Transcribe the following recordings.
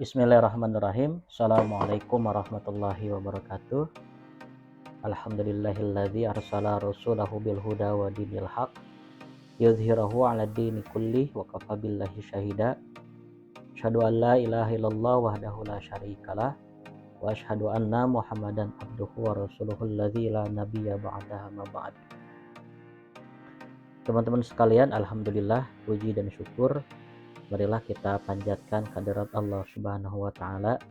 Bismillahirrahmanirrahim. Assalamualaikum warahmatullahi wabarakatuh. Alhamdulillahilladzi arsala rasulahu bil huda wa dinil haq yudhhirahu 'ala dini kullih wa kafa billahi syahida. Asyhadu an la ilaha illallah wahdahu la syarikalah wa asyhadu anna Muhammadan abduhu wa rasuluhu alladzi la nabiyya ba'dahu ma ba'd. Teman-teman sekalian, alhamdulillah, puji dan syukur marilah kita panjatkan kehadirat Allah Subhanahu wa taala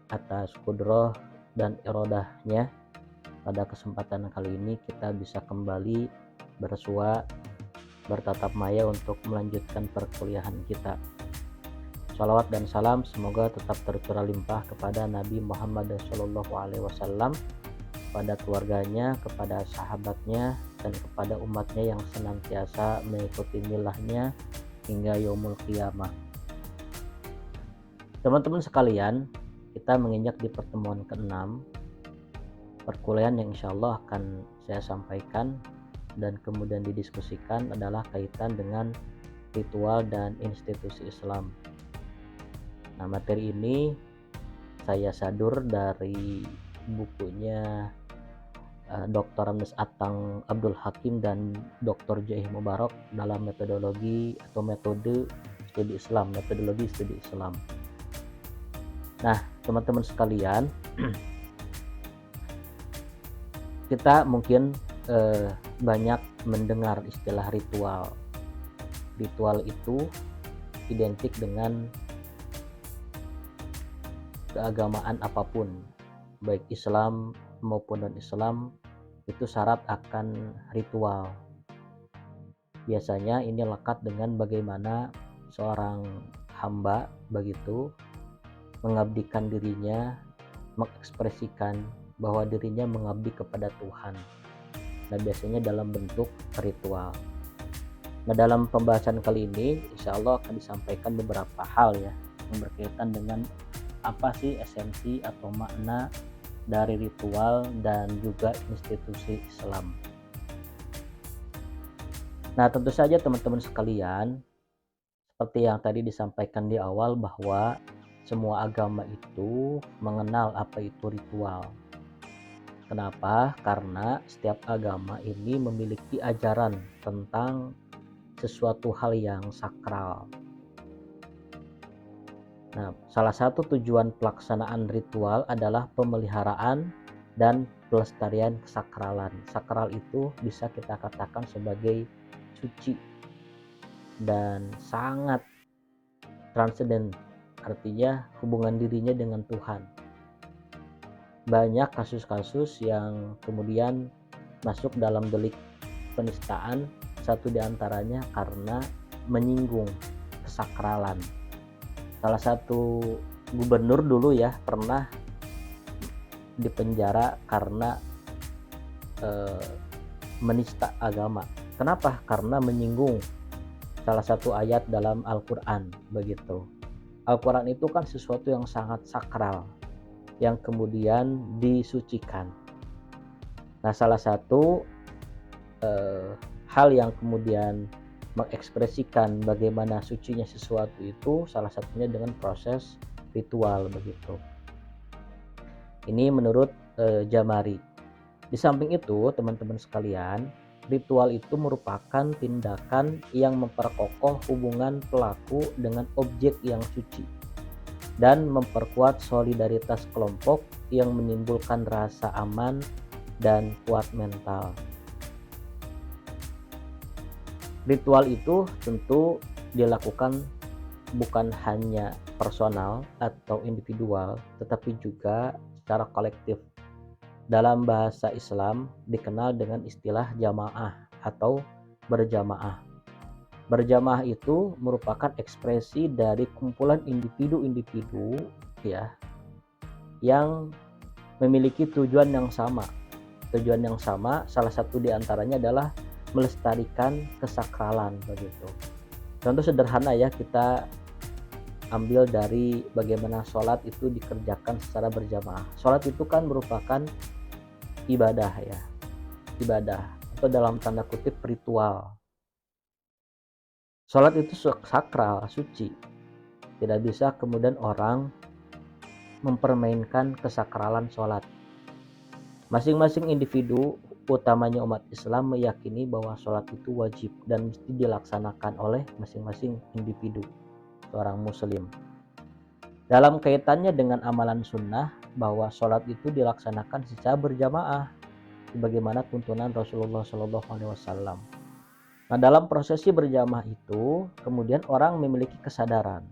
atas kudrah dan iradahnya. Pada kesempatan kali ini kita bisa kembali bersua bertatap maya untuk melanjutkan perkuliahan kita. Shalawat dan salam semoga tetap tercurah limpah kepada Nabi Muhammad SAW, kepada keluarganya, kepada sahabatnya, dan kepada umatnya yang senantiasa mengikuti milahnya hingga yaumul qiyamah. Teman-teman sekalian, kita menginjak di pertemuan ke-6 perkuliahan yang insya Allah akan saya sampaikan dan kemudian didiskusikan adalah kaitan dengan ritual dan institusi Islam. Nah, materi ini saya sadur dari bukunya Dr. Ramdes Atang Abdul Hakim dan Dr. J. Mubarak dalam metodologi atau metode studi Islam, metodologi studi Islam. Nah, teman-teman sekalian, kita mungkin banyak mendengar istilah ritual. Ritual itu identik dengan keagamaan apapun, baik Islam maupun non-Islam, itu syarat akan ritual. Biasanya ini lekat dengan bagaimana seorang hamba begitu mengabdikan dirinya, mengekspresikan bahwa dirinya mengabdi kepada Tuhan. Nah, biasanya dalam bentuk ritual. Nah, dalam pembahasan kali ini insya Allah akan disampaikan beberapa hal ya yang berkaitan dengan apa sih esensi atau makna dari ritual dan juga institusi Islam. Nah, tentu saja teman-teman sekalian, seperti yang tadi disampaikan di awal bahwa semua agama itu mengenal apa itu ritual. Kenapa? Karena setiap agama ini memiliki ajaran tentang sesuatu hal yang sakral. Nah, salah satu tujuan pelaksanaan ritual adalah pemeliharaan dan pelestarian kesakralan. Sakral itu bisa kita katakan sebagai suci dan sangat transenden, artinya hubungan dirinya dengan Tuhan. Banyak kasus-kasus yang kemudian masuk dalam delik penistaan, satu diantaranya karena menyinggung kesakralan. Salah satu gubernur dulu ya pernah dipenjara karena menista agama. Kenapa? Karena menyinggung salah satu ayat dalam Al-Quran begitu. Al-Quran itu kan sesuatu yang sangat sakral, yang kemudian disucikan. Nah, salah satu hal yang kemudian mengekspresikan bagaimana sucinya sesuatu itu salah satunya dengan proses ritual begitu. Ini menurut Jamari. Di samping itu, teman-teman sekalian, ritual itu merupakan tindakan yang memperkokoh hubungan pelaku dengan objek yang suci dan memperkuat solidaritas kelompok yang menimbulkan rasa aman dan kuat mental. Ritual itu tentu dilakukan bukan hanya personal atau individual, tetapi juga secara kolektif. Dalam bahasa Islam dikenal dengan istilah jamaah atau berjamaah. Berjamaah itu merupakan ekspresi dari kumpulan individu-individu ya yang memiliki tujuan yang sama. Tujuan yang sama, salah satu diantaranya adalah melestarikan kesakralan begitu. Contoh sederhana ya, kita ambil dari bagaimana sholat itu dikerjakan secara berjamaah. Sholat itu kan merupakan ibadah ya, ibadah atau dalam tanda kutip ritual. Sholat itu sakral, suci. Tidak bisa kemudian orang mempermainkan kesakralan sholat. Masing-masing individu, utamanya umat Islam, meyakini bahwa sholat itu wajib dan mesti dilaksanakan oleh masing-masing individu seorang muslim. Dalam kaitannya dengan amalan sunnah, bahwa sholat itu dilaksanakan secara berjamaah sebagaimana tuntunan Rasulullah SAW. Nah, dalam prosesi berjamaah itu kemudian orang memiliki kesadaran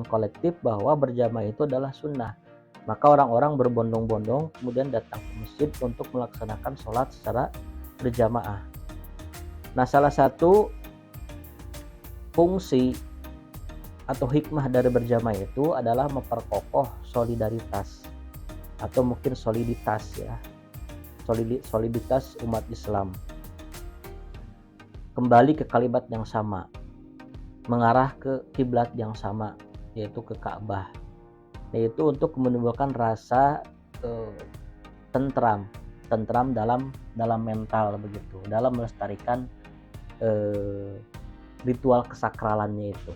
kolektif bahwa berjamaah itu adalah sunnah. Maka orang-orang berbondong-bondong kemudian datang ke masjid untuk melaksanakan sholat secara berjamaah. Nah, salah satu fungsi atau hikmah dari berjamaah itu adalah memperkokoh solidaritas atau mungkin soliditas ya, soliditas umat Islam. Kembali ke kalimat yang sama, mengarah ke kiblat yang sama, yaitu ke Ka'bah. Yaitu untuk menimbulkan rasa tentram dalam mental begitu, dalam melestarikan ritual kesakralannya itu.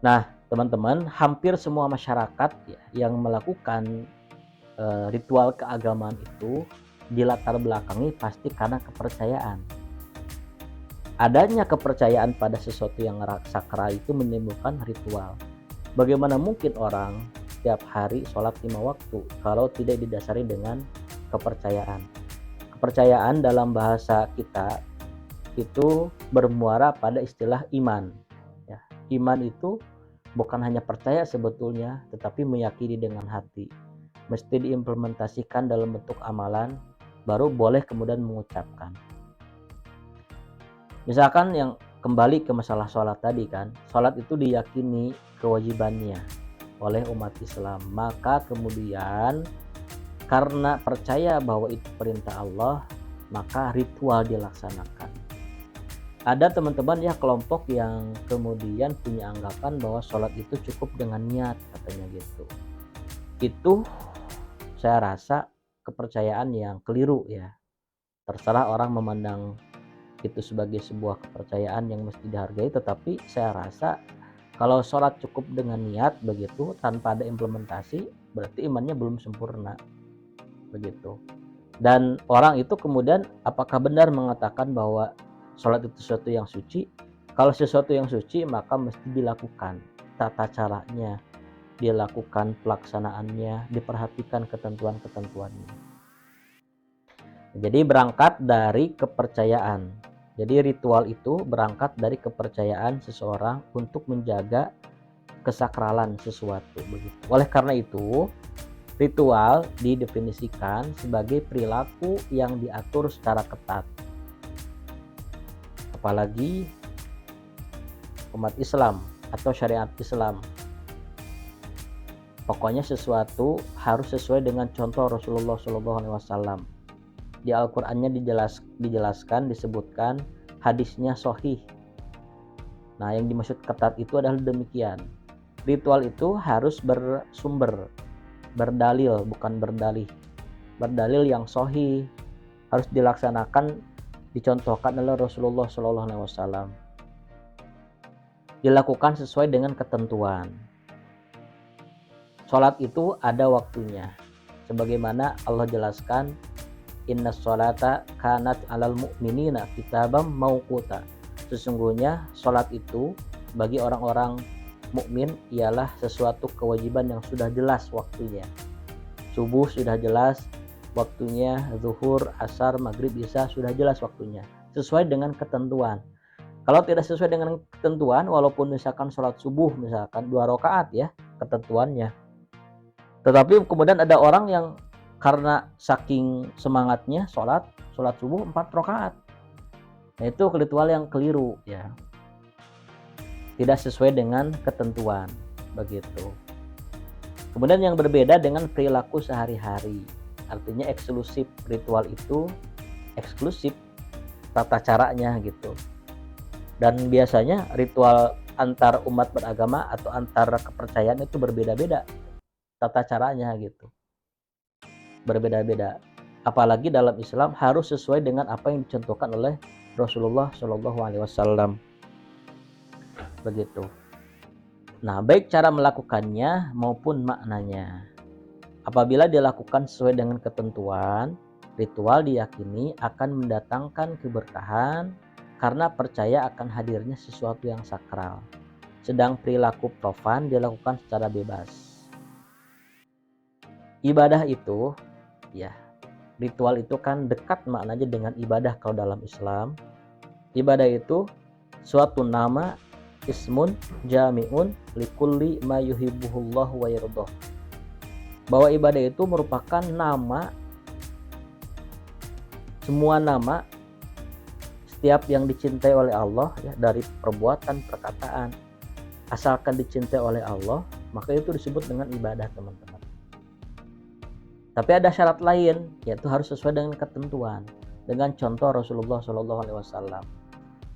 Nah, teman-teman, hampir semua masyarakat ya, yang melakukan ritual keagamaan itu dilatar belakangi pasti karena kepercayaan. Adanya kepercayaan pada sesuatu yang sakral itu menimbulkan ritual. Bagaimana mungkin orang setiap hari sholat 5 waktu kalau tidak didasari dengan kepercayaan? Kepercayaan dalam bahasa kita itu bermuara pada istilah iman. Ya, iman itu bukan hanya percaya sebetulnya, tetapi meyakini dengan hati. Mesti diimplementasikan dalam bentuk amalan, baru boleh kemudian mengucapkan. Misalkan yang kembali ke masalah sholat tadi kan, sholat itu diyakini kewajibannya oleh umat Islam. Maka kemudian karena percaya bahwa itu perintah Allah, maka ritual dilaksanakan. Ada teman-teman ya kelompok yang kemudian punya anggapan bahwa sholat itu cukup dengan niat, katanya gitu. Itu saya rasa kepercayaan yang keliru ya. Terserah orang memandang itu sebagai sebuah kepercayaan yang mesti dihargai, tetapi saya rasa kalau sholat cukup dengan niat begitu tanpa ada implementasi, berarti imannya belum sempurna begitu. Dan orang itu kemudian apakah benar mengatakan bahwa sholat itu sesuatu yang suci? Kalau sesuatu yang suci maka mesti dilakukan tata caranya, dilakukan pelaksanaannya, diperhatikan ketentuan-ketentuannya. Jadi berangkat dari kepercayaan. Jadi ritual itu berangkat dari kepercayaan seseorang untuk menjaga kesakralan sesuatu begitu. Oleh karena itu, ritual didefinisikan sebagai perilaku yang diatur secara ketat. Apalagi umat Islam atau syariat Islam. Pokoknya sesuatu harus sesuai dengan contoh Rasulullah SAW. Di Al-Qur'annya dijelaskan, disebutkan, hadisnya sahih. Nah, yang dimaksud ketat itu adalah demikian. Ritual itu harus bersumber, berdalil, bukan berdalih. Berdalil yang sahih, harus dilaksanakan, dicontohkan oleh Rasulullah SAW. Dilakukan sesuai dengan ketentuan. Sholat itu ada waktunya. Sebagaimana Allah jelaskan, Inna sholata kanat alal mu'minina kitabam mauquta. Sesungguhnya sholat itu bagi orang-orang mukmin ialah sesuatu kewajiban yang sudah jelas waktunya. Subuh sudah jelas waktunya, zuhur, asar, maghrib, isya sudah jelas waktunya. Sesuai dengan ketentuan. Kalau tidak sesuai dengan ketentuan, walaupun misalkan sholat subuh misalkan 2 rakaat ya ketentuannya. Tetapi kemudian ada orang yang karena saking semangatnya sholat subuh 4 rakaat. Nah, itu ritual yang keliru ya. Tidak sesuai dengan ketentuan begitu. Kemudian yang berbeda dengan perilaku sehari-hari. Artinya eksklusif, ritual itu eksklusif tata caranya gitu. Dan biasanya ritual antar umat beragama atau antar kepercayaan itu berbeda-beda tata caranya gitu. Berbeda-beda. Apalagi dalam Islam harus sesuai dengan apa yang dicontohkan oleh Rasulullah SAW. begitu. Nah, baik cara melakukannya maupun maknanya. Apabila dilakukan sesuai dengan ketentuan, ritual diyakini akan mendatangkan keberkahan karena percaya akan hadirnya sesuatu yang sakral. Sedang perilaku profan dilakukan secara bebas. Ibadah itu, ya, ritual itu kan dekat maknanya dengan ibadah kalau dalam Islam. Ibadah itu suatu nama ismun jami'un likulli ma yuhibbuhullahu wa yardah. Bahwa ibadah itu merupakan nama, semua nama setiap yang dicintai oleh Allah, ya, dari perbuatan, perkataan, asalkan dicintai oleh Allah, maka itu disebut dengan ibadah, teman-teman. Tapi ada syarat lain, yaitu harus sesuai dengan ketentuan, dengan contoh Rasulullah SAW.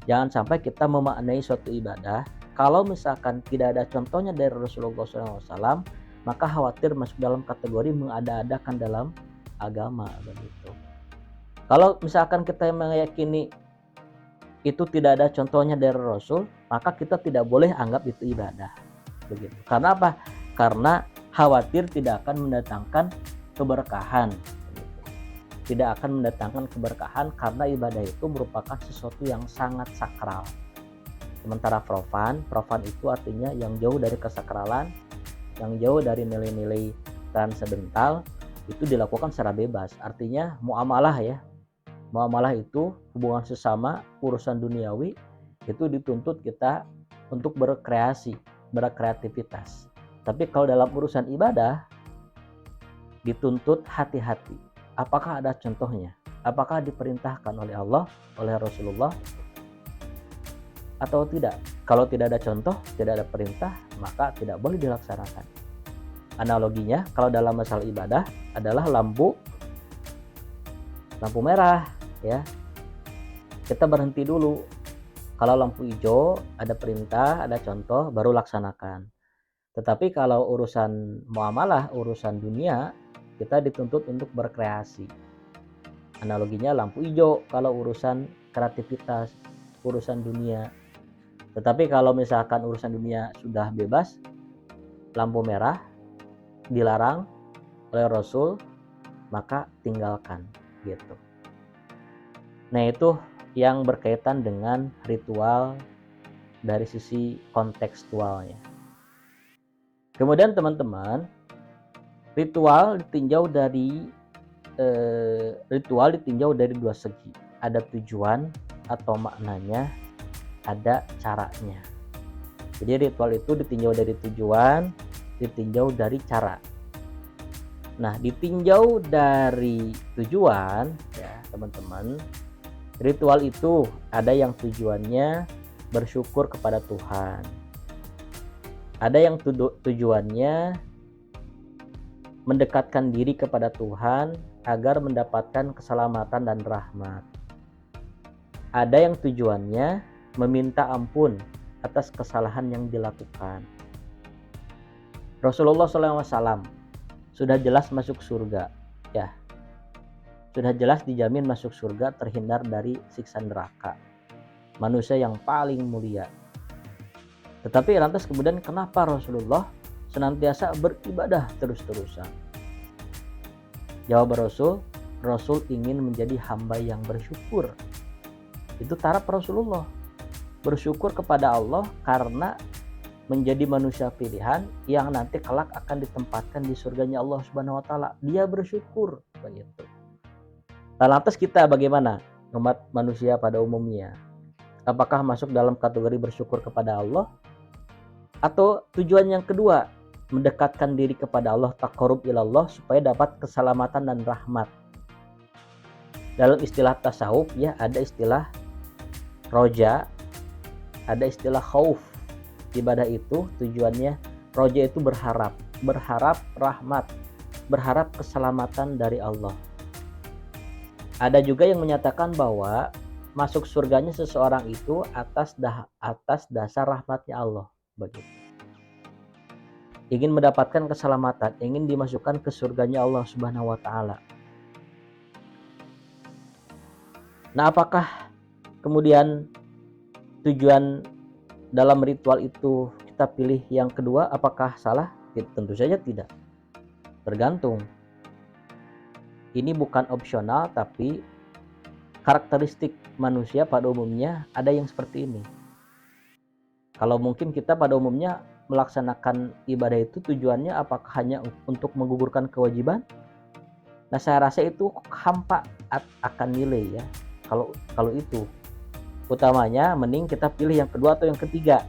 Jangan sampai kita memaknai suatu ibadah, kalau misalkan tidak ada contohnya dari Rasulullah SAW, maka khawatir masuk dalam kategori mengada-adakan dalam agama, begitu. Kalau misalkan kita meyakini itu tidak ada contohnya dari Rasul, maka kita tidak boleh anggap itu ibadah, begitu. Karena apa? Karena khawatir tidak akan mendatangkan keberkahan, begitu. Tidak akan mendatangkan keberkahan karena ibadah itu merupakan sesuatu yang sangat sakral. Sementara profan itu artinya yang jauh dari kesakralan, yang jauh dari nilai-nilai transendental, itu dilakukan secara bebas. Artinya muamalah, ya. Muamalah itu hubungan sesama, urusan duniawi, itu dituntut kita untuk berkreativitas. Tapi kalau dalam urusan ibadah dituntut hati-hati. Apakah ada contohnya? Apakah diperintahkan oleh Allah, oleh Rasulullah, atau tidak? Kalau tidak ada contoh, tidak ada perintah, maka tidak boleh dilaksanakan. Analoginya kalau dalam masalah ibadah adalah lampu merah, ya. Kita berhenti dulu. Kalau lampu hijau ada perintah, ada contoh, baru laksanakan. Tetapi kalau urusan muamalah, urusan dunia, kita dituntut untuk berkreasi. Analoginya lampu hijau kalau urusan kreativitas, urusan dunia. Tetapi kalau misalkan urusan dunia sudah bebas, lampu merah dilarang oleh Rasul, maka tinggalkan, gitu. Nah, itu yang berkaitan dengan ritual dari sisi kontekstualnya. Kemudian teman-teman, ritual ditinjau dari dua segi. Ada tujuan atau maknanya, ada caranya. Jadi ritual itu ditinjau dari tujuan, ditinjau dari cara. Nah, ditinjau dari tujuan, ya teman-teman, ritual itu ada yang tujuannya bersyukur kepada Tuhan. Ada yang tujuannya mendekatkan diri kepada Tuhan agar mendapatkan keselamatan dan rahmat. Ada yang tujuannya meminta ampun atas kesalahan yang dilakukan. Rasulullah SAW sudah jelas masuk surga, ya. Sudah jelas dijamin masuk surga, terhindar dari siksa neraka. Manusia yang paling mulia. Tetapi lantas kemudian kenapa Rasulullah senantiasa beribadah terus-terusan? Jawab Rasul ingin menjadi hamba yang bersyukur. Itu taraf Rasulullah. Bersyukur kepada Allah karena menjadi manusia pilihan yang nanti kelak akan ditempatkan di surganya Allah Subhanahu wa taala. Dia bersyukur, begitu. Lantas kita bagaimana? Umat manusia pada umumnya. Apakah masuk dalam kategori bersyukur kepada Allah? Atau tujuan yang kedua, mendekatkan diri kepada Allah, taqarrub ilallah, supaya dapat keselamatan dan rahmat. Dalam istilah tasawuf, ya, ada istilah roja, ada istilah khauf. Ibadah itu tujuannya, roja itu berharap rahmat, berharap keselamatan dari Allah. Ada juga yang menyatakan bahwa masuk surganya seseorang itu atas dasar rahmatnya Allah, begitu. Ingin mendapatkan keselamatan, ingin dimasukkan ke surganya Allah Subhanahu wa taala. Nah, apakah kemudian tujuan dalam ritual itu kita pilih yang kedua, apakah salah? Tentu saja tidak. Tergantung. Ini bukan opsional, tapi karakteristik manusia pada umumnya ada yang seperti ini. Kalau mungkin kita pada umumnya melaksanakan ibadah itu tujuannya apakah hanya untuk menggugurkan kewajiban? Nah, saya rasa itu hampa akan nilai ya. Kalau itu utamanya mending kita pilih yang kedua atau yang ketiga.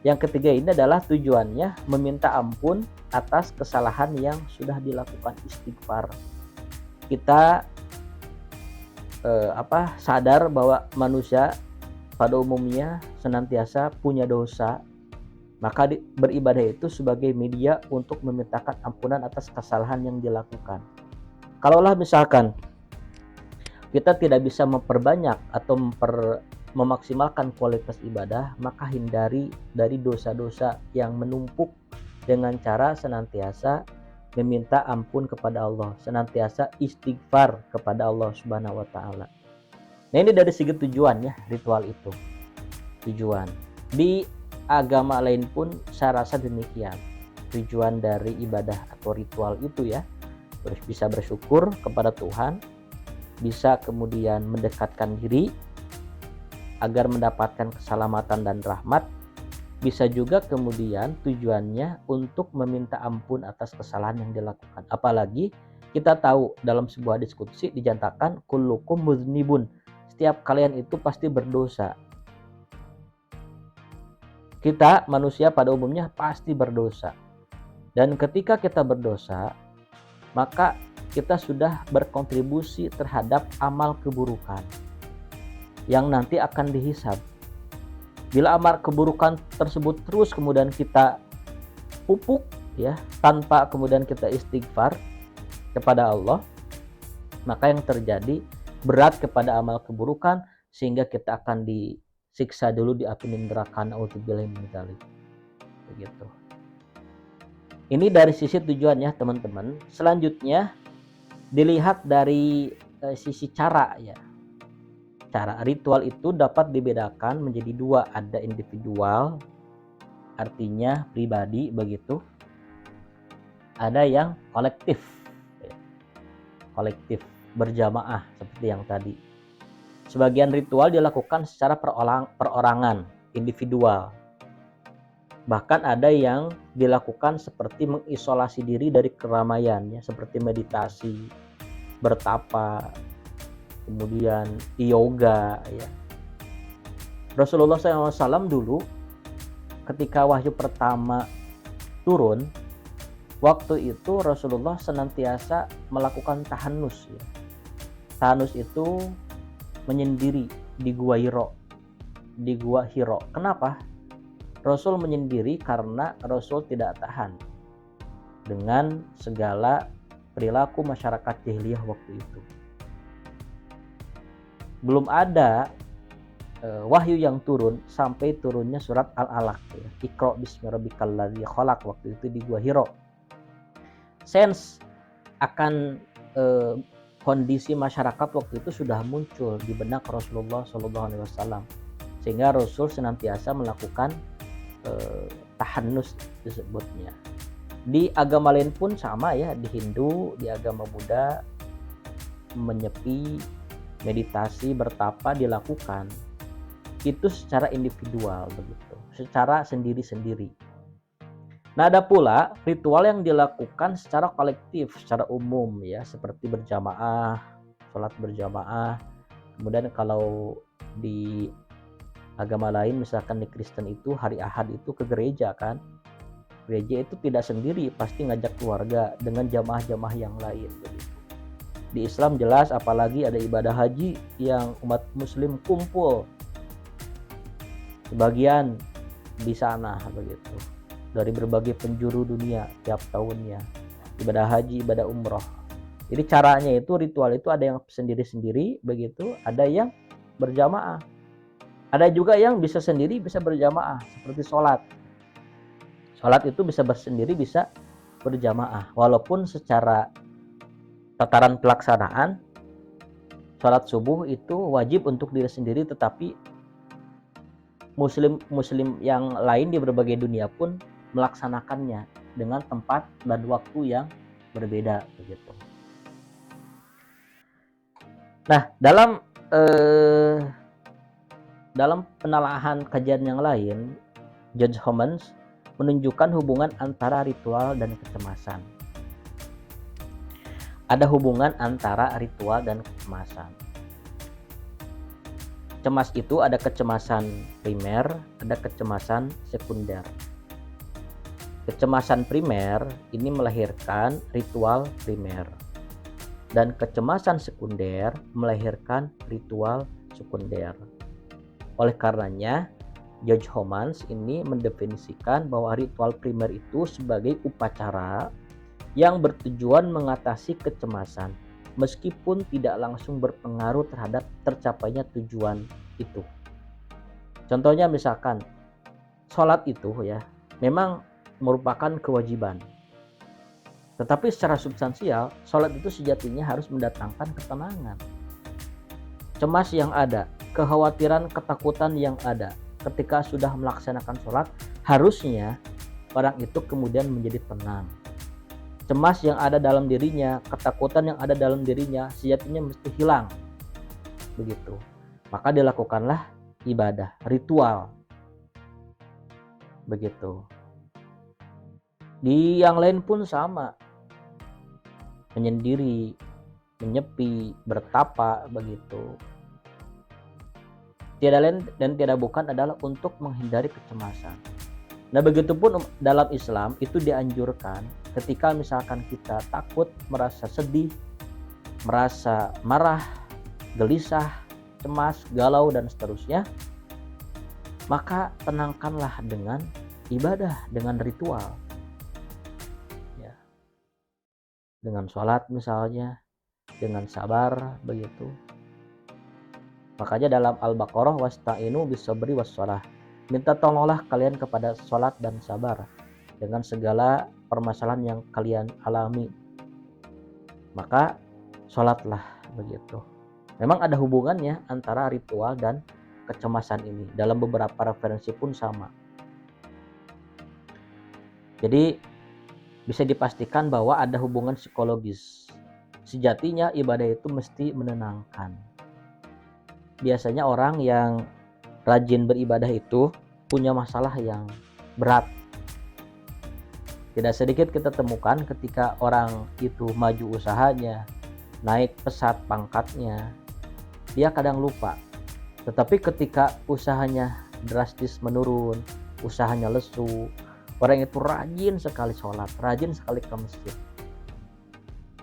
Yang ketiga ini adalah tujuannya meminta ampun atas kesalahan yang sudah dilakukan, istighfar. Kita sadar bahwa manusia pada umumnya senantiasa punya dosa, maka beribadah itu sebagai media untuk memintakan ampunan atas kesalahan yang dilakukan. Kalaulah misalkan kita tidak bisa memperbanyak atau memaksimalkan kualitas ibadah, maka hindari dari dosa-dosa yang menumpuk dengan cara senantiasa meminta ampun kepada Allah, senantiasa istighfar kepada Allah Subhanahu wa taala. Nah, ini dari segi tujuannya ritual itu. Tujuan. Di agama lain pun saya rasa demikian. Tujuan dari ibadah atau ritual itu ya, bisa bersyukur kepada Tuhan, bisa kemudian mendekatkan diri agar mendapatkan keselamatan dan rahmat, bisa juga kemudian tujuannya untuk meminta ampun atas kesalahan yang dilakukan. Apalagi kita tahu dalam sebuah diskusi dinyatakan kullukum muznibun, setiap kalian itu pasti berdosa. Kita manusia pada umumnya pasti berdosa. Dan ketika kita berdosa, maka kita sudah berkontribusi terhadap amal keburukan yang nanti akan dihisab. Bila amal keburukan tersebut terus kemudian kita pupuk ya, tanpa kemudian kita istighfar kepada Allah, maka yang terjadi berat kepada amal keburukan sehingga kita akan disiksa dulu di api neraka, naudzubillahi min dzalik. Begitu. Ini dari sisi tujuannya teman-teman. Selanjutnya dilihat dari sisi cara ya. Cara ritual itu dapat dibedakan menjadi dua, ada individual artinya pribadi begitu. Ada yang kolektif. Kolektif berjamaah seperti yang tadi. Sebagian ritual dilakukan secara perorangan, individual. Bahkan ada yang dilakukan seperti mengisolasi diri dari keramaian ya, seperti meditasi, bertapa, kemudian yoga ya. Rasulullah SAW dulu ketika wahyu pertama turun, waktu itu Rasulullah senantiasa melakukan tahanus ya. Tahanus itu menyendiri di Gua Hiro. Di Gua Hiro. Kenapa? Rasul menyendiri karena Rasul tidak tahan dengan segala perilaku masyarakat jahiliyah waktu itu. Belum ada wahyu yang turun sampai turunnya surat Al-Alaq ya. Iqra bismi rabbikal ladzi khalaq, waktu itu di Gua Hiro. Sense akan kondisi masyarakat waktu itu sudah muncul di benak Rasulullah SAW, sehingga Rasul senantiasa melakukan tahannus disebutnya. Di agama lain pun sama ya, di Hindu, di agama Buddha, menyepi, meditasi, bertapa dilakukan itu secara individual begitu, secara sendiri-sendiri. Nah, ada pula ritual yang dilakukan secara kolektif, secara umum ya, seperti berjamaah, sholat berjamaah. Kemudian kalau di agama lain, misalkan di Kristen itu hari Ahad itu ke gereja kan. Gereja itu tidak sendiri, pasti ngajak keluarga dengan jamaah-jamaah yang lain begitu. Di Islam jelas, apalagi ada ibadah haji yang umat muslim kumpul sebagian di sana begitu, dari berbagai penjuru dunia tiap tahunnya, ibadah haji, ibadah umroh. Jadi caranya itu, ritual itu ada yang sendiri-sendiri begitu, ada yang berjamaah. Ada juga yang bisa sendiri, bisa berjamaah, seperti sholat. Sholat itu bisa bersendiri, bisa berjamaah. Walaupun secara tataran pelaksanaan, sholat subuh itu wajib untuk diri sendiri, tetapi muslim yang lain di berbagai dunia pun melaksanakannya dengan tempat dan waktu yang berbeda begitu. Nah, dalam penelaahan kajian yang lain, George Homans menunjukkan hubungan antara ritual dan kecemasan. Ada hubungan antara ritual dan kecemasan. Cemas itu ada kecemasan primer, ada kecemasan sekunder. Kecemasan primer ini melahirkan ritual primer. Dan kecemasan sekunder melahirkan ritual sekunder. Oleh karenanya, George Homans ini mendefinisikan bahwa ritual primer itu sebagai upacara yang bertujuan mengatasi kecemasan, meskipun tidak langsung berpengaruh terhadap tercapainya tujuan itu. Contohnya misalkan, sholat itu ya memang merupakan kewajiban. Tetapi secara substansial, sholat itu sejatinya harus mendatangkan ketenangan. Cemas yang ada, kekhawatiran, ketakutan yang ada ketika sudah melaksanakan sholat, harusnya orang itu kemudian menjadi tenang. Cemas yang ada dalam dirinya, ketakutan yang ada dalam dirinya, sejatinya mesti hilang. Begitu. Maka dilakukanlah ibadah, ritual. Begitu. Di yang lain pun sama. Menyendiri, menyepi, bertapa, begitu. Tiada lain dan tiada bukan adalah untuk menghindari kecemasan. Nah, begitupun dalam Islam itu dianjurkan ketika misalkan kita takut, merasa sedih, merasa marah, gelisah, cemas, galau, dan seterusnya, maka tenangkanlah dengan ibadah, dengan ritual. Ya. Dengan sholat misalnya, dengan sabar, begitu. Makanya dalam Al-Baqarah, wasta'inu bis-sabri was-shalah. Minta tolonglah kalian kepada sholat dan sabar dengan segala permasalahan yang kalian alami. Maka sholatlah, begitu. Memang ada hubungannya antara ritual dan kecemasan ini. Dalam beberapa referensi pun sama. Jadi bisa dipastikan bahwa ada hubungan psikologis. Sejatinya ibadah itu mesti menenangkan. Biasanya orang yang rajin beribadah itu punya masalah yang berat. Tidak sedikit kita temukan ketika orang itu maju usahanya, naik pesat pangkatnya, dia kadang lupa. Tetapi ketika usahanya drastis menurun, usahanya lesu, orang itu rajin sekali sholat, rajin sekali ke masjid.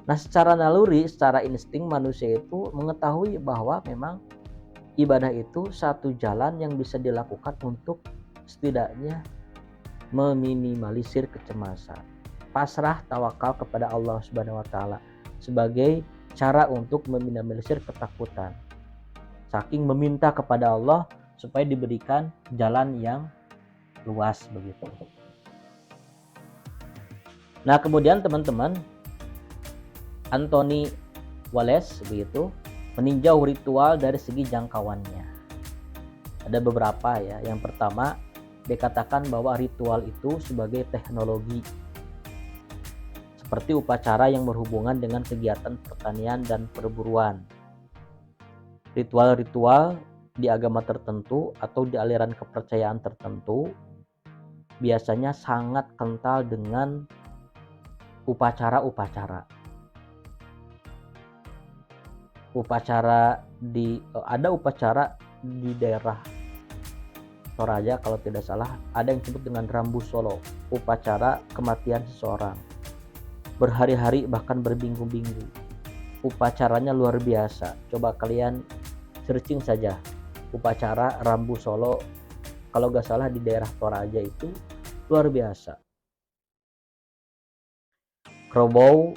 Nah, secara naluri, secara insting manusia itu mengetahui bahwa memang ibadah itu satu jalan yang bisa dilakukan untuk setidaknya meminimalisir kecemasan. Pasrah, tawakal kepada Allah Subhanahu wa taala sebagai cara untuk meminimalisir ketakutan. Saking meminta kepada Allah supaya diberikan jalan yang luas begitu. Nah, kemudian teman-teman, Anthony Wallace begitu meninjau ritual dari segi jangkauannya. Ada beberapa ya. Yang pertama, dikatakan bahwa ritual itu sebagai teknologi, seperti upacara yang berhubungan dengan kegiatan pertanian dan perburuan. Ritual-ritual di agama tertentu atau di aliran kepercayaan tertentu biasanya sangat kental dengan upacara-upacara. Ada upacara di daerah Toraja kalau tidak salah, ada yang disebut dengan Rambu Solo, upacara kematian seseorang. Berhari-hari bahkan berminggu-minggu. Upacaranya luar biasa. Coba kalian searching saja upacara Rambu Solo, kalau nggak salah di daerah Toraja itu luar biasa. Kerbau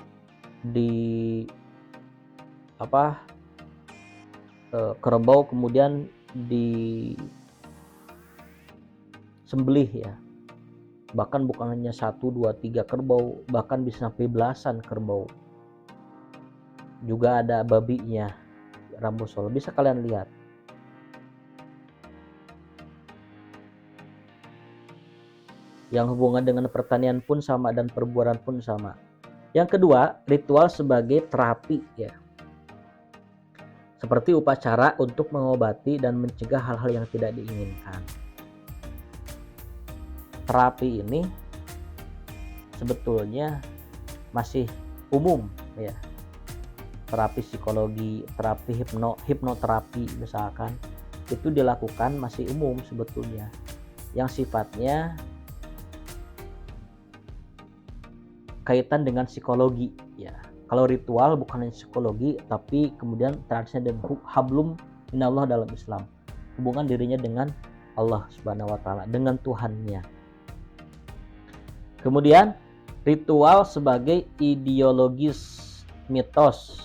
kerbau kemudian disembelih ya, bahkan bukan hanya 1, 2, 3 kerbau, bahkan bisa sampai belasan kerbau. Juga ada babinya, Rambu Solo, bisa kalian lihat. Yang hubungan dengan pertanian pun sama dan perburuan pun sama. Yang kedua, ritual sebagai terapi ya. Seperti upacara untuk mengobati dan mencegah hal-hal yang tidak diinginkan. Terapi ini sebetulnya masih umum ya. Terapi psikologi, terapi hipnoterapi misalkan, itu dilakukan masih umum sebetulnya. Yang sifatnya kaitan dengan psikologi ya. Kalau ritual bukan hanya psikologi, tapi kemudian transenden hablum minallah dalam Islam. Hubungan dirinya dengan Allah Subhanahu wa taala, dengan Tuhannya. Kemudian ritual sebagai ideologis mitos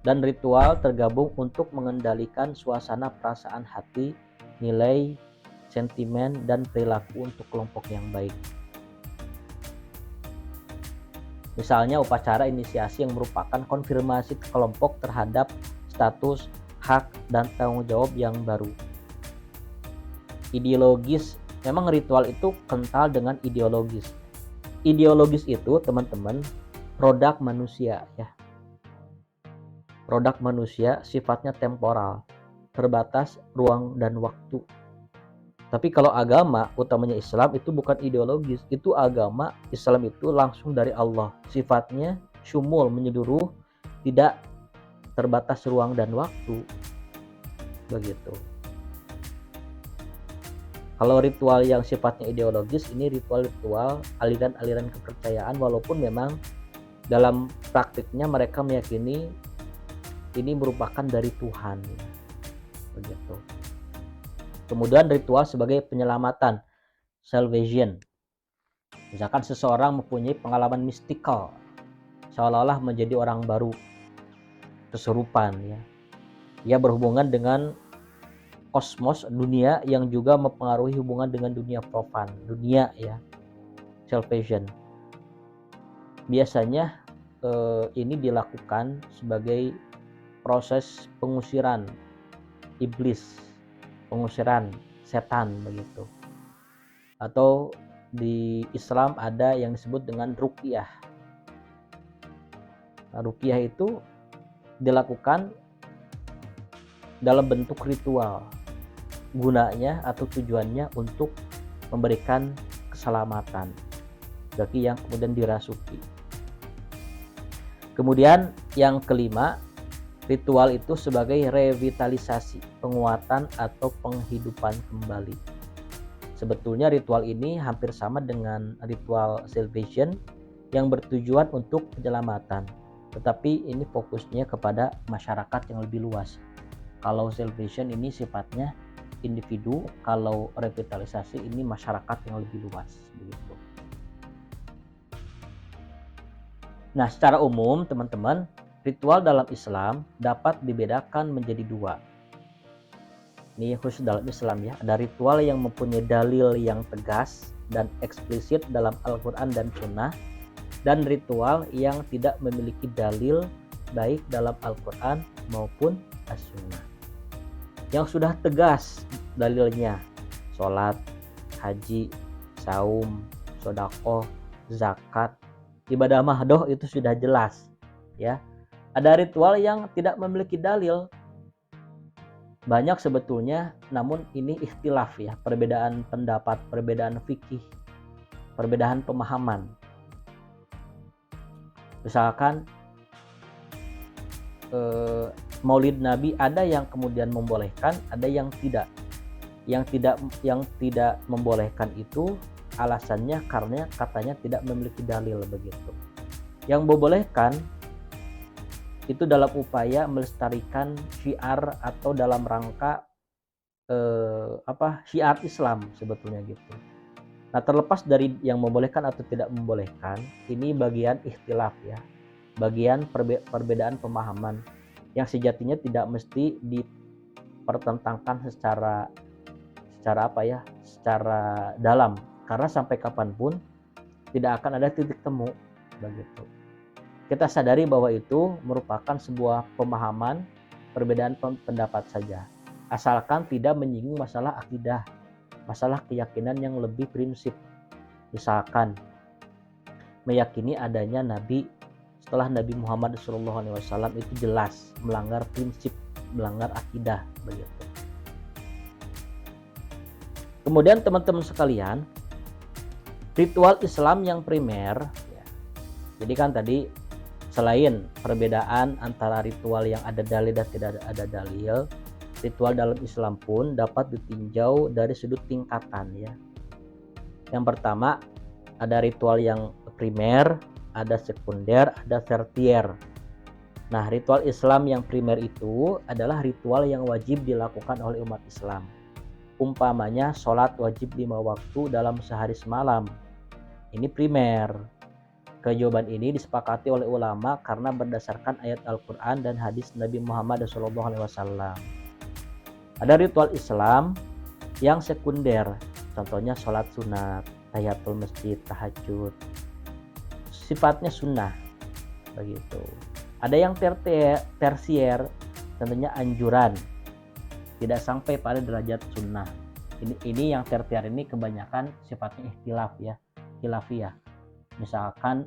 dan ritual tergabung untuk mengendalikan suasana perasaan hati, nilai, sentimen, dan perilaku untuk kelompok yang baik. Misalnya upacara inisiasi yang merupakan konfirmasi kelompok terhadap status, hak, dan tanggung jawab yang baru. Ideologis, memang ritual itu kental dengan ideologis. Ideologis itu teman-teman produk manusia ya. Produk manusia sifatnya temporal, terbatas ruang dan waktu. Tapi kalau agama, utamanya Islam, itu bukan ideologis. Itu agama, Islam itu langsung dari Allah. Sifatnya syumul, menyeluruh, tidak terbatas ruang dan waktu. Begitu. Kalau ritual yang sifatnya ideologis, ini ritual-ritual aliran-aliran kepercayaan, walaupun memang dalam praktiknya mereka meyakini ini merupakan dari Tuhan. Begitu. Kemudian ritual sebagai penyelamatan, salvation. Misalkan seseorang mempunyai pengalaman mistikal, seolah-olah menjadi orang baru, kesurupan ya. Ia berhubungan dengan kosmos, dunia yang juga mempengaruhi hubungan dengan dunia profan, dunia ya, salvation. Biasanya ini dilakukan sebagai proses pengusiran iblis, pengusiran setan begitu. Atau di Islam ada yang disebut dengan ruqyah. Nah, ruqyah itu dilakukan dalam bentuk ritual. Gunanya atau tujuannya untuk memberikan keselamatan bagi yang kemudian dirasuki. Kemudian yang kelima, ritual itu sebagai revitalisasi, penguatan atau penghidupan kembali. Sebetulnya ritual ini hampir sama dengan ritual salvation yang bertujuan untuk penyelamatan. Tetapi ini fokusnya kepada masyarakat yang lebih luas. Kalau salvation ini sifatnya individu, kalau revitalisasi ini masyarakat yang lebih luas. Begitu. Nah, secara umum teman-teman, ritual dalam Islam dapat dibedakan menjadi dua. Ini khusus dalam Islam ya. Ada ritual yang mempunyai dalil yang tegas dan eksplisit dalam Al-Quran dan Sunnah, dan ritual yang tidak memiliki dalil baik dalam Al-Quran maupun As-Sunnah. Yang sudah tegas dalilnya, sholat, haji, saum, sedekah, zakat, ibadah mahdoh itu sudah jelas ya. Ada ritual yang tidak memiliki dalil, banyak sebetulnya, namun ini ikhtilaf ya, perbedaan pendapat, perbedaan fikih, perbedaan pemahaman. Misalkan Maulid Nabi ada yang kemudian membolehkan, ada yang tidak. Yang tidak membolehkan itu alasannya karena katanya tidak memiliki dalil begitu. Yang membolehkan itu dalam upaya melestarikan syiar atau dalam rangka syiar Islam sebetulnya gitu. Nah, terlepas dari yang membolehkan atau tidak membolehkan, ini bagian ikhtilaf ya, bagian perbedaan pemahaman yang sejatinya tidak mesti dipertentangkan secara dalam, karena sampai kapanpun tidak akan ada titik temu begitu. Kita sadari bahwa itu merupakan sebuah pemahaman, perbedaan pendapat saja, asalkan tidak menyinggung masalah akidah, masalah keyakinan yang lebih prinsip. Misalkan meyakini adanya nabi setelah Nabi Muhammad SAW itu jelas melanggar prinsip, melanggar akidah begitu. Kemudian teman-teman sekalian, ritual Islam yang primer ya. Jadi kan tadi selain perbedaan antara ritual yang ada dalil dan tidak ada dalil, ritual dalam Islam pun dapat ditinjau dari sudut tingkatan ya. Yang pertama, ada ritual yang primer, ada sekunder, ada tertier. Nah, ritual Islam yang primer itu adalah ritual yang wajib dilakukan oleh umat Islam. Umpamanya sholat wajib 5 waktu dalam sehari semalam. Ini primer. Kewajiban ini disepakati oleh ulama karena berdasarkan ayat Al-Quran dan hadis Nabi Muhammad SAW. Ada ritual Islam yang sekunder, contohnya sholat sunat, tahiyatul masjid, tahajud. Sifatnya sunnah, begitu. Ada yang tersier, tentunya anjuran, tidak sampai pada derajat sunnah. Ini yang tertier ini kebanyakan sifatnya ikhtilaf ya, khilafiyah. Misalkan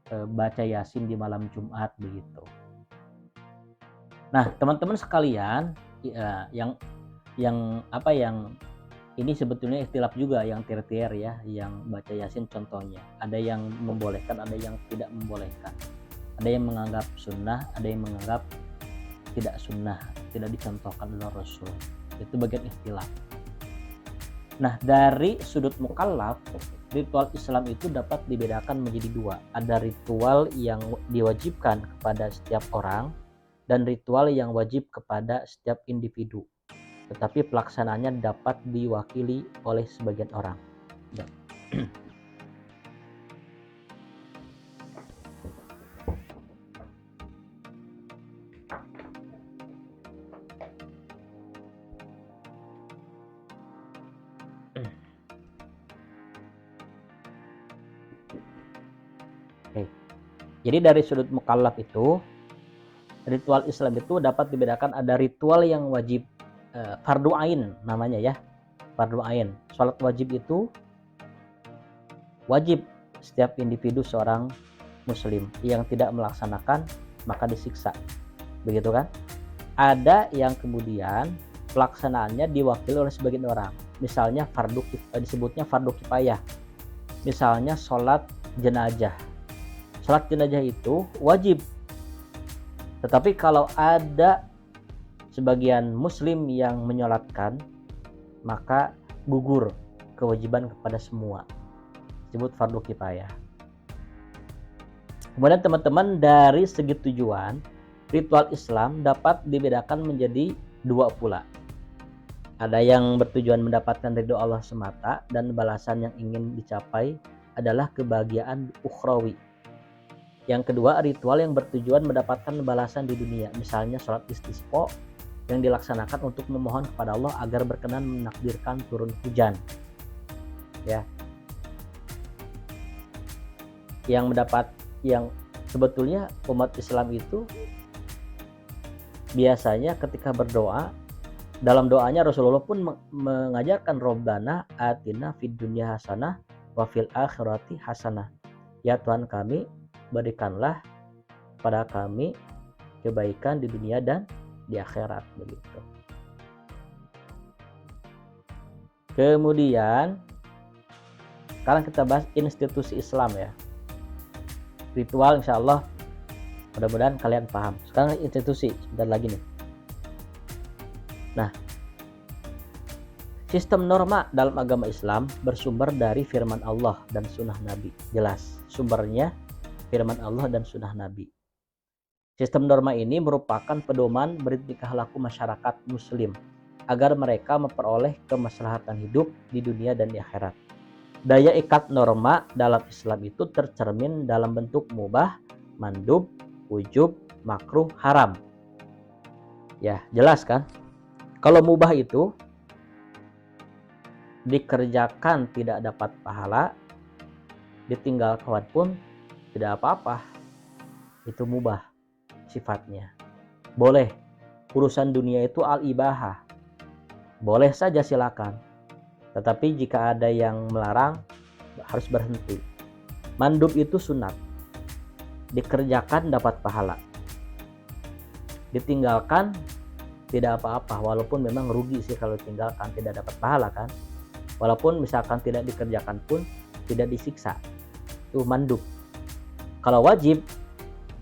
baca Yasin di malam Jumat begitu. Nah, teman-teman sekalian, yang ini sebetulnya ikhtilaf juga yang tertier ya, yang baca Yasin contohnya. Ada yang membolehkan, ada yang tidak membolehkan. Ada yang menganggap sunnah, ada yang menganggap tidak sunnah, tidak dicontohkan oleh Rasul. Itu bagian ikhtilaf. Nah, dari sudut mukallaf, ritual Islam itu dapat dibedakan menjadi dua. Ada ritual yang diwajibkan kepada setiap orang dan ritual yang wajib kepada setiap individu. Tetapi pelaksanaannya dapat diwakili oleh sebagian orang. Jadi dari sudut mukallaf itu, ritual Islam itu dapat dibedakan. Ada ritual yang wajib, fardu ain namanya ya, fardu ain. Sholat wajib itu wajib setiap individu seorang muslim, yang tidak melaksanakan maka disiksa, begitu kan. Ada yang kemudian pelaksanaannya diwakili oleh sebagian orang, misalnya disebutnya fardu kifayah. Misalnya sholat jenazah. Sholat jenazah itu wajib, tetapi kalau ada sebagian muslim yang menyolatkan, maka gugur kewajiban kepada semua. Disebut fardu kifayah. Kemudian teman-teman, dari segi tujuan, ritual Islam dapat dibedakan menjadi dua pula. Ada yang bertujuan mendapatkan ridho Allah semata dan balasan yang ingin dicapai adalah kebahagiaan ukhrawi. Yang kedua, ritual yang bertujuan mendapatkan balasan di dunia, misalnya sholat istisqa yang dilaksanakan untuk memohon kepada Allah agar berkenan menakdirkan turun hujan. Ya. Yang sebetulnya umat Islam itu biasanya ketika berdoa, dalam doanya Rasulullah pun mengajarkan Rabbana atina fid dunya hasanah wa fil akhirati hasanah. Ya Tuhan kami, berikanlah pada kami kebaikan di dunia dan di akhirat, begitu. Kemudian sekarang kita bahas institusi Islam ya. Ritual insya Allah mudah-mudahan kalian paham. Sekarang institusi, sebentar lagi nih. Nah, sistem norma dalam agama Islam bersumber dari firman Allah dan sunnah Nabi. Jelas sumbernya firman Allah dan sunnah Nabi. Sistem norma ini merupakan pedoman bertingkah laku masyarakat muslim agar mereka memperoleh kemaslahatan hidup di dunia dan di akhirat. Daya ikat norma dalam Islam itu tercermin dalam bentuk mubah, mandub, wujub, makruh, haram. Ya, jelas kan? Kalau mubah itu dikerjakan tidak dapat pahala, ditinggalkan pun tidak apa-apa. Itu mubah sifatnya. Boleh. Urusan dunia itu al-ibahah. Boleh saja silakan. Tetapi jika ada yang melarang, harus berhenti. Mandub itu sunat, dikerjakan dapat pahala, ditinggalkan tidak apa-apa, walaupun memang rugi sih kalau tinggalkan, tidak dapat pahala kan. Walaupun misalkan tidak dikerjakan pun tidak disiksa, itu mandub. Kalau wajib,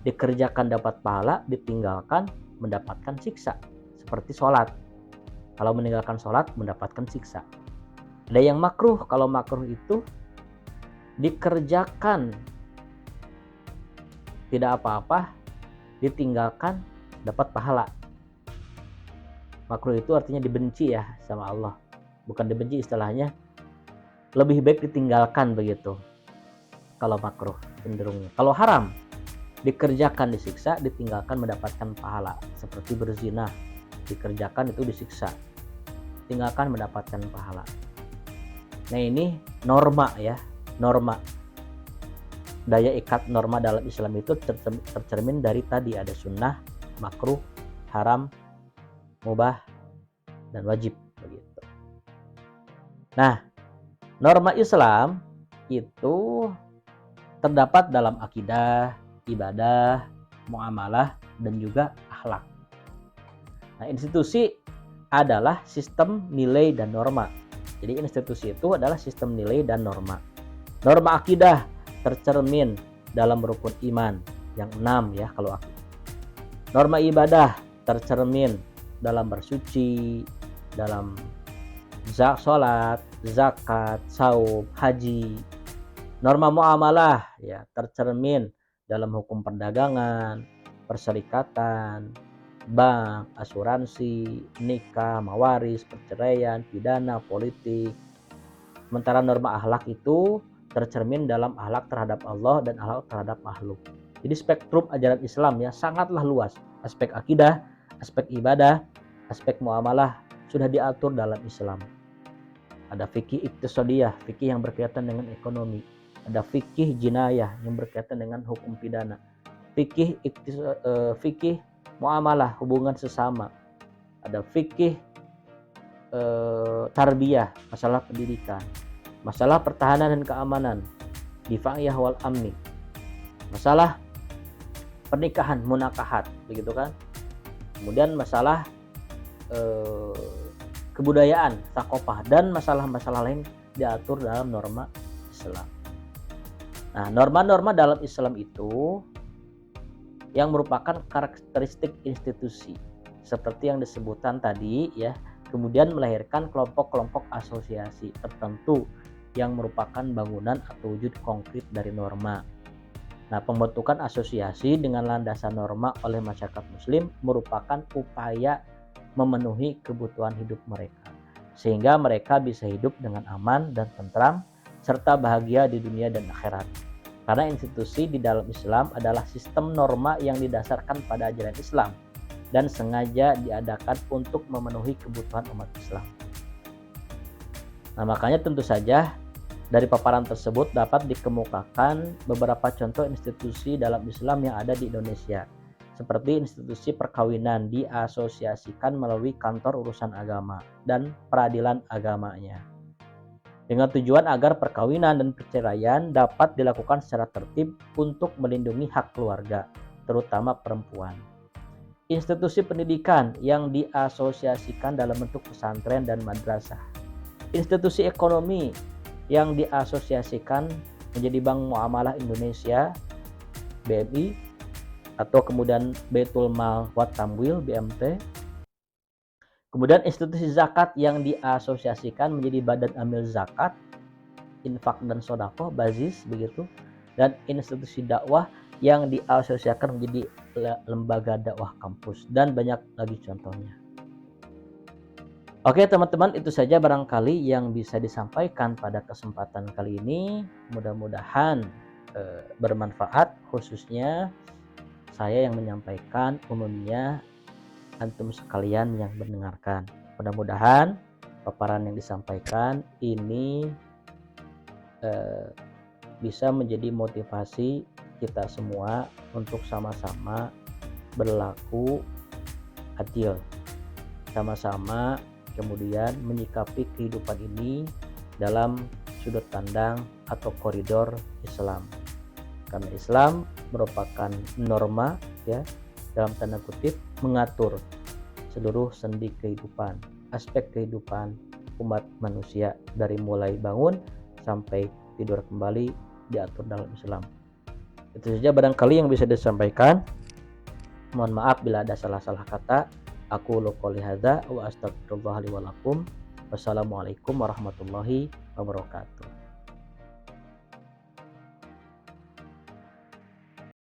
dikerjakan dapat pahala, ditinggalkan mendapatkan siksa, seperti sholat. Kalau meninggalkan sholat mendapatkan siksa. Ada yang makruh. Kalau makruh itu dikerjakan tidak apa-apa, ditinggalkan dapat pahala. Makruh itu artinya dibenci ya sama Allah, bukan dibenci istilahnya, lebih baik ditinggalkan begitu kalau makruh cenderungnya. Kalau haram, dikerjakan disiksa, ditinggalkan mendapatkan pahala, seperti berzina, dikerjakan itu disiksa, tinggalkan mendapatkan pahala. Nah ini norma ya, norma. Daya ikat norma dalam Islam itu tercermin dari tadi ada sunnah, makruh, haram, mubah, dan wajib begitu. Nah, norma Islam itu terdapat dalam akidah, ibadah, muamalah, dan juga akhlak. Nah, institusi adalah sistem nilai dan norma. Jadi institusi itu adalah sistem nilai dan norma. Norma akidah tercermin dalam rukun iman yang 6 ya kalau akidah. Norma ibadah tercermin dalam bersuci, dalam sholat, zakat, saum, haji. Norma muamalah ya tercermin dalam hukum perdagangan, perserikatan, bank, asuransi, nikah, mawaris, perceraian, pidana, politik. Sementara norma akhlak itu tercermin dalam akhlak terhadap Allah dan akhlak terhadap makhluk. Jadi spektrum ajaran Islam ya sangatlah luas. Aspek akidah, aspek ibadah, aspek muamalah sudah diatur dalam Islam. Ada fikih iktisadiyah, fikih yang berkaitan dengan ekonomi. Ada fikih jinayah yang berkaitan dengan hukum pidana. Fikih muamalah, hubungan sesama. Ada fikih tarbiyah, masalah pendidikan. Masalah pertahanan dan keamanan, difa'iyah wal amni. Masalah pernikahan, munakahat, begitu kan. Kemudian masalah kebudayaan, thaqafah, dan masalah-masalah lain diatur dalam norma Islam. Nah, norma-norma dalam Islam itu yang merupakan karakteristik institusi seperti yang disebutkan tadi ya, kemudian melahirkan kelompok-kelompok asosiasi tertentu yang merupakan bangunan atau wujud konkret dari norma. Nah, pembentukan asosiasi dengan landasan norma oleh masyarakat muslim merupakan upaya memenuhi kebutuhan hidup mereka, sehingga mereka bisa hidup dengan aman dan tentram, serta bahagia di dunia dan akhirat. Karena institusi di dalam Islam adalah sistem norma yang didasarkan pada ajaran Islam dan sengaja diadakan untuk memenuhi kebutuhan umat Islam. Nah, makanya tentu saja dari paparan tersebut dapat dikemukakan beberapa contoh institusi dalam Islam yang ada di Indonesia. Seperti institusi perkawinan diasosiasikan melalui kantor urusan agama dan peradilan agamanya, dengan tujuan agar perkawinan dan perceraian dapat dilakukan secara tertib untuk melindungi hak keluarga, terutama perempuan. Institusi pendidikan yang diasosiasikan dalam bentuk pesantren dan madrasah. Institusi ekonomi yang diasosiasikan menjadi Bank Muamalah Indonesia (BMI) atau kemudian Baitul Mal wa Tamwil (BMT). Kemudian institusi zakat yang diasosiasikan menjadi Badan Amil Zakat, Infak dan Sodaqah (BAZIS) begitu. Dan institusi dakwah yang diasosiasikan menjadi Lembaga Dakwah Kampus, dan banyak lagi contohnya. Oke teman-teman, itu saja barangkali yang bisa disampaikan pada kesempatan kali ini. Mudah-mudahan bermanfaat, khususnya saya yang menyampaikan, umumnya antum sekalian yang mendengarkan. Mudah-mudahan paparan yang disampaikan ini bisa menjadi motivasi kita semua untuk sama-sama berlaku adil, sama-sama kemudian menyikapi kehidupan ini dalam sudut pandang atau koridor Islam. Karena Islam merupakan norma, ya, dalam tanda kutip mengatur seluruh sendi kehidupan, aspek kehidupan umat manusia dari mulai bangun sampai tidur kembali diatur dalam Islam. Itu saja barangkali yang bisa disampaikan. Mohon maaf bila ada salah-salah kata. Aku qouli hadza wa astaghfirullah li wa lakum. Wassalamualaikum warahmatullahi wabarakatuh.